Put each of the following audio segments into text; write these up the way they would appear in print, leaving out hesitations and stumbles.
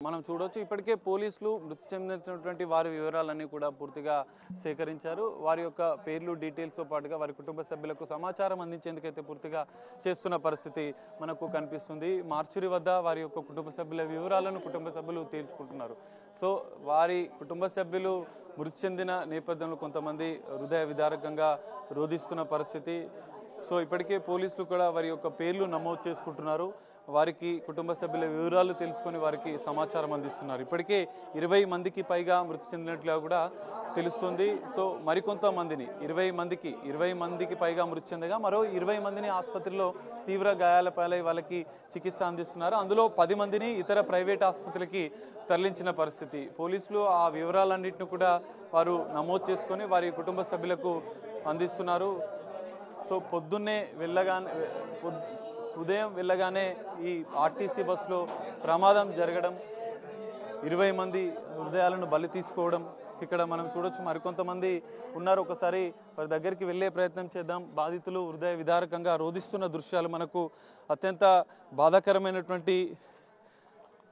మనం చూడొచ్చు ఇప్పటికే పోలీసులు మృతి చెందినటువంటి వారి వివరాలన్నీ కూడా పూర్తిగా సేకరించారు. వారి యొక్క పేర్లు డీటెయిల్స్తో పాటుగా వారి కుటుంబ సభ్యులకు సమాచారం అందించేందుకైతే పూర్తిగా చేస్తున్న పరిస్థితి మనకు కనిపిస్తుంది. మార్చురి వద్ద వారి యొక్క కుటుంబ సభ్యుల వివరాలను కుటుంబ సభ్యులు తేల్చుకుంటున్నారు. సో వారి కుటుంబ సభ్యులు మృతి చెందిన నేపథ్యంలో కొంతమంది హృదయ విదారకంగా రోధిస్తున్న పరిస్థితి. సో ఇప్పటికే పోలీసులు కూడా వారి యొక్క పేర్లు నమోదు చేసుకుంటున్నారు. వారికి కుటుంబ సభ్యుల వివరాలు తెలుసుకొని వారికి సమాచారం అందిస్తున్నారు. ఇప్పటికే 20 మందికి పైగా మృతి చెందినట్లుగా కూడా తెలుస్తుంది. సో మరికొంతమందిని 20 మందికి పైగా మృతి చెందగా మరో 20 మందిని ఆసుపత్రిలో తీవ్ర గాయాల పాలై వాళ్ళకి చికిత్స అందిస్తున్నారు. అందులో 10 మందిని ఇతర ప్రైవేట్ ఆసుపత్రికి తరలించిన పరిస్థితి. పోలీసులు ఆ వివరాలన్నింటినీ కూడా వారు నమోదు చేసుకొని వారి కుటుంబ సభ్యులకు అందిస్తున్నారు. సో పొద్దున్నే ఉదయం వెళ్ళగానే ఈ ఆర్టీసీ బస్సులో ప్రమాదం జరగడం, 20 మంది హృదయాలను బలి తీసుకోవడం ఇక్కడ మనం చూడొచ్చు. మరికొంతమంది ఉన్నారు, ఒకసారి వారి దగ్గరికి వెళ్ళే ప్రయత్నం చేద్దాం. బాధితులు హృదయ విదారకంగా రోధిస్తున్న దృశ్యాలు మనకు అత్యంత బాధాకరమైనటువంటి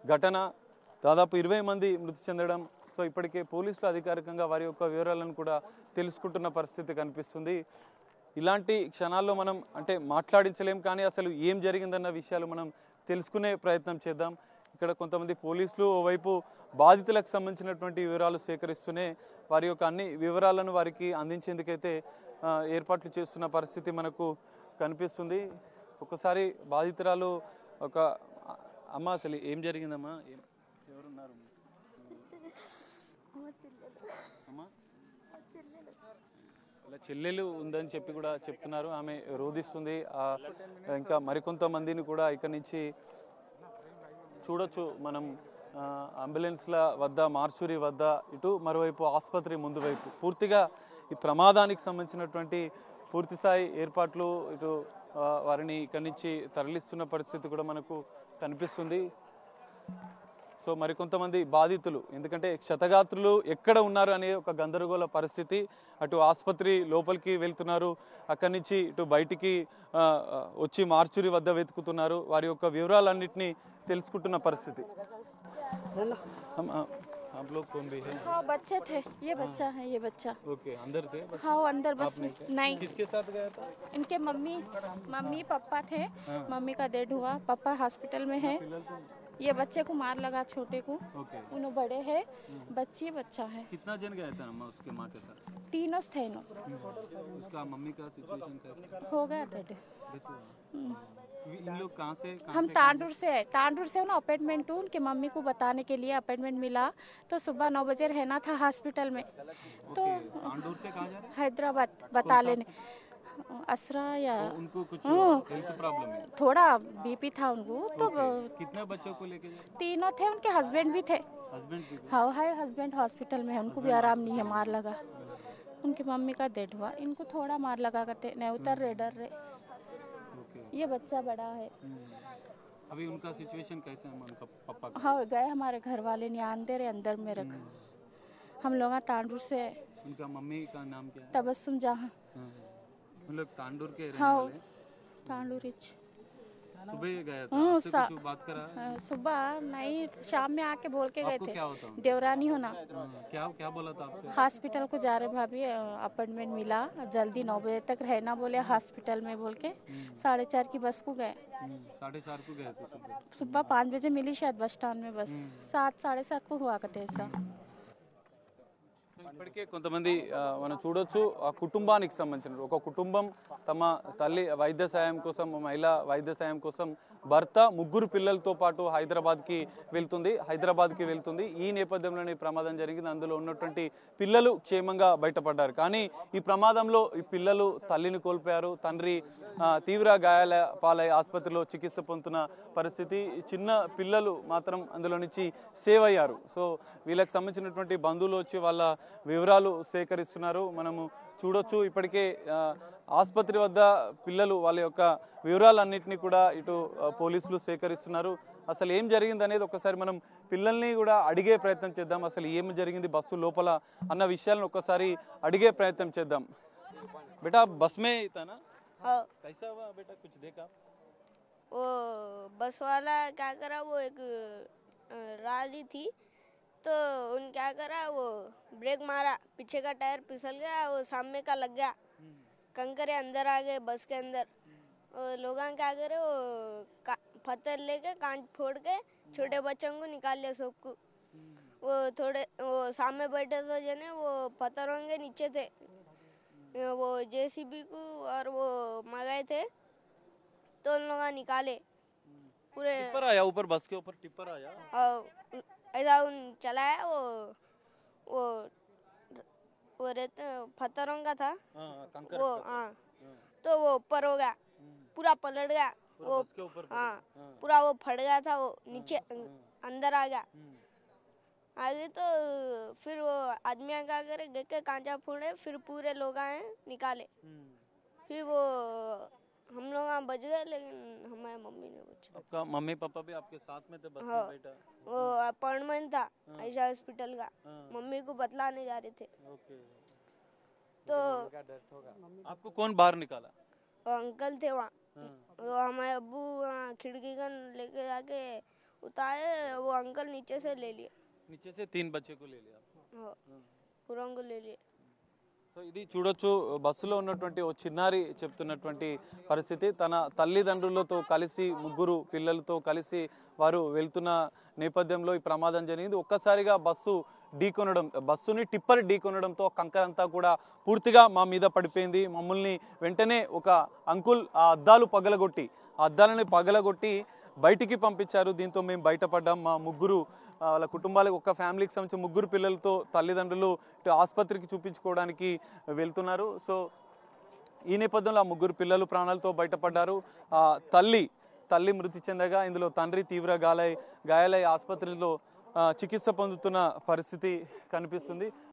ఘటన. దాదాపు 20 మంది మృతి చెందడం. సో ఇప్పటికే పోలీసులు అధికారికంగా వారి యొక్క వివరాలను కూడా తెలుసుకుంటున్న పరిస్థితి కనిపిస్తుంది. ఇలాంటి క్షణాల్లో మనం అంటే మాట్లాడించలేం, కానీ అసలు ఏం జరిగిందన్న విషయాలు మనం తెలుసుకునే ప్రయత్నం చేద్దాం. ఇక్కడ కొంతమంది పోలీసులు ఓవైపు బాధితులకు సంబంధించినటువంటి వివరాలు సేకరిస్తూనే వారి యొక్క అన్ని వివరాలను వారికి అందించేందుకైతే ఏర్పాట్లు చేస్తున్న పరిస్థితి మనకు కనిపిస్తుంది. ఒకసారి బాధితురాలు ఒక అమ్మ, అసలు ఏం జరిగిందమ్మా, ఎవరున్నారు అమ్మా? ఇలా చెల్లెలు ఉందని చెప్పి కూడా చెప్తున్నారు. ఆమె రోధిస్తుంది. ఇంకా మరికొంతమందిని కూడా ఇక్కడి నుంచి చూడొచ్చు మనం. అంబులెన్స్ల వద్ద, మార్చురి వద్ద, ఇటు మరోవైపు ఆసుపత్రి ముందు వైపు పూర్తిగా ఈ ప్రమాదానికి సంబంధించినటువంటి పూర్తిస్థాయి ఏర్పాట్లు, ఇటు వారిని ఇక్కడి నుంచి తరలిస్తున్న పరిస్థితి కూడా మనకు కనిపిస్తుంది. సో మరికొంతమంది బాధితులు, ఎందుకంటే క్షతగాత్రులు ఎక్కడ ఉన్నారు అనే ఒక గందరగోళ పరిస్థితి. అటు ఆసుపత్రి లోపలికి వెళ్తున్నారు, అక్కడి నుంచి ఇటు బయటికి వచ్చి మార్చురి వద్ద వెతుకుతున్నారు. వారి యొక్క వివరాలన్నింటినీ తెలుసుకుంటున్న పరిస్థితి. आप लोग कौन भी है? हाँ बच्चे थे, ये बच्चा है, ये बच्चा। ओके, अंदर थे? हाँ अंदर बस में नहीं। किसके साथ गया था? इनके मम्मी पापा थे। मम्मी का डेड हुआ, पापा हॉस्पिटल में है। ये बच्चे को मार लगा, छोटे को। उन्होंने बड़े है, बच्ची बच्चा है। कितना जन गया था अम्मा उसके माँ के साथ? तीनों थे। उसका मम्मी का सिचुएशन कैसा हो गया डेड। इन लोग कहाँ से? हम तांडूर से है। तांडूर से ना अपॉइंटमेंट हूँ, उनके मम्मी को बताने के लिए अपॉइंटमेंट मिला, तो सुबह 9 बजे रहना था हॉस्पिटल में। तो तांडूर से कहाँ जा रहे? हैदराबाद बता लेने असरा या उनको कुछ हेल्थ प्रॉब्लम है? थोड़ा बीपी था उनको। तो कितने बच्चों को लेके? तीनों थे, उनके हस्बैंड भी थे। हस्बैंड भी? हाँ है, हस्बैंड हॉस्पिटल में है, उनको भी आराम नहीं है, मार लगा। उनकी मम्मी का डेड हुआ, इनको थोड़ा मार लगा करते नहीं उतर रहे, डर रहे। ये बच्चा बड़ा है। अभी उनका सिचुएशन कैसे है उनका पापा का? हाँ गए हमारे घर वाले नहीं आने रहे, अंदर में रखा। हम लोग तांडूर से है। उनका मम्मी का नाम क्या है? तबस्सुम जहाँ। मतलब तांडूर के रहने हाँ वाले? तांडूर। सुबह गया था, आपसे कुछ बात करा? सुबह नहीं, शाम में आके बोल के गए थे। क्या होता? देवरानी होना। क्या बोला था आपसे? हॉस्पिटल को जा रहे भाभी, अपॉइंटमेंट मिला, जल्दी 9 बजे तक रहना बोले हॉस्पिटल में बोल के 4:30 की बस को गए। 4:30 को गए थे सुबह 5 बजे मिली शायद बस स्टैंड में बस। 7 साढ़े 7 को हुआ करते ऐसा। ఇప్పటికే కొంతమంది మనం చూడొచ్చు ఆ కుటుంబానికి సంబంధించిన ఒక కుటుంబం తమ తల్లి వైద్య సాయం కోసం, మహిళా వైద్య సాయం కోసం భర్త, 3 పిల్లలతో పాటు హైదరాబాద్కి వెళ్తుంది. ఈ నేపథ్యంలోనే ప్రమాదం జరిగింది. అందులో ఉన్నటువంటి పిల్లలు క్షేమంగా బయటపడ్డారు. కానీ ఈ ప్రమాదంలో ఈ పిల్లలు తల్లిని కోల్పోయారు. తండ్రి తీవ్ర గాయాల పాలై ఆసుపత్రిలో చికిత్స పొందుతున్న పరిస్థితి. చిన్న పిల్లలు మాత్రం అందులో నుంచి సేవ్ అయ్యారు. సో వీళ్ళకి సంబంధించినటువంటి బంధువులు వచ్చి వాళ్ళ వివరాలు సేకరిస్తున్నారు. మనము చూడొచ్చు ఇప్పటికే ఆసుపత్రి వద్ద పిల్లలు వాళ్ళ యొక్క వివరాలన్నింటినీ కూడా ఇటు పోలీసులు సేకరిస్తున్నారు. అసలు ఏం జరిగింది అనేది ఒకసారి మనం పిల్లల్ని కూడా అడిగే ప్రయత్నం చేద్దాం. అసలు ఏం జరిగింది బస్సు లోపల అన్న విషయాలను ఒకసారి అడిగే ప్రయత్నం చేద్దాం. బేటా బస్ మే था ना? हाँ। कैसा हुआ बेटा, कुछ देखा? वो बस वाला क्या करा, वो एक रही थी तो उन क्या करा, वो ब्रेक मारा, पीछे का टायर फिसल गया, वो सामने का लग गया, कंकरे अंदर आ गए बस के अंदर। लोग क्या करे, वो पत्थर लेके कांच फोड़ के छोटे बच्चों को निकाल लिया सबको। वो सामने बैठे तो जने वो पत्थरों के नीचे थे, वो जेसीबी को और वो मंगाए थे तो उन लोग निकाले पूरे। टिप्पर आया ऊपर, बस के ऊपर टिप्पर आया। ऐसा उन चलाया, वो वो रहते पत्थरों का था कंकर वो। हाँ, तो वो ऊपर हो गया, पूरा पलट गया वो। बस के ऊपर हाँ, पूरा वो फट गया था, वो नीचे अंदर आ गया। आगे तो फिर वो आदमी क्या करे, देख के कांचा फोड़े, फिर पूरे लोग आए निकाले। फिर वो हम लोग बच गए, लेकिन हमारे मम्मी ने बचा। आपका मम्मी पापा भी आपके साथ में थे बस हाँ, में बैठा? वो अपॉइंटमेंट था आयशा हॉस्पिटल का, मम्मी को बतलाने जा रहे थे। ओके। तो आपको कौन बाहर निकाला? वो अंकल थे वहाँ, वो हमारे अब्बू वहाँ खिड़की का लेके जाके उतारे, वो अंकल नीचे से ले लिए, नीचे से 3 बच्चे को ले लिया। पूरा को ले लिए। సో ఇది చూడొచ్చు, బస్సులో ఉన్నటువంటి ఓ చిన్నారి చెప్తున్నటువంటి పరిస్థితి. తన తల్లిదండ్రులతో కలిసి, ముగ్గురు పిల్లలతో కలిసి వారు వెళ్తున్న నేపథ్యంలో ఈ ప్రమాదం జరిగింది. ఒక్కసారిగా బస్సుని టిప్పర్ ఢీకొనడంతో కంకరంతా కూడా పూర్తిగా మా మీద పడిపోయింది. మమ్మల్ని వెంటనే ఒక అంకుల్ ఆ అద్దాలని పగలగొట్టి బయటికి పంపించారు. దీంతో మేము బయటపడ్డాం. మా ముగ్గురు వాళ్ళ కుటుంబాలకు, ఒక ఫ్యామిలీకి సంబంధించి ముగ్గురు పిల్లలతో తల్లిదండ్రులు ఇటు ఆసుపత్రికి చూపించుకోవడానికి వెళ్తున్నారు. సో ఈ నేపథ్యంలో ఆ ముగ్గురు పిల్లలు ప్రాణాలతో బయటపడ్డారు. తల్లి మృతి చెందగా ఇందులో తండ్రి తీవ్ర గాయాలై ఆసుపత్రిలో చికిత్స పొందుతున్న పరిస్థితి కనిపిస్తుంది.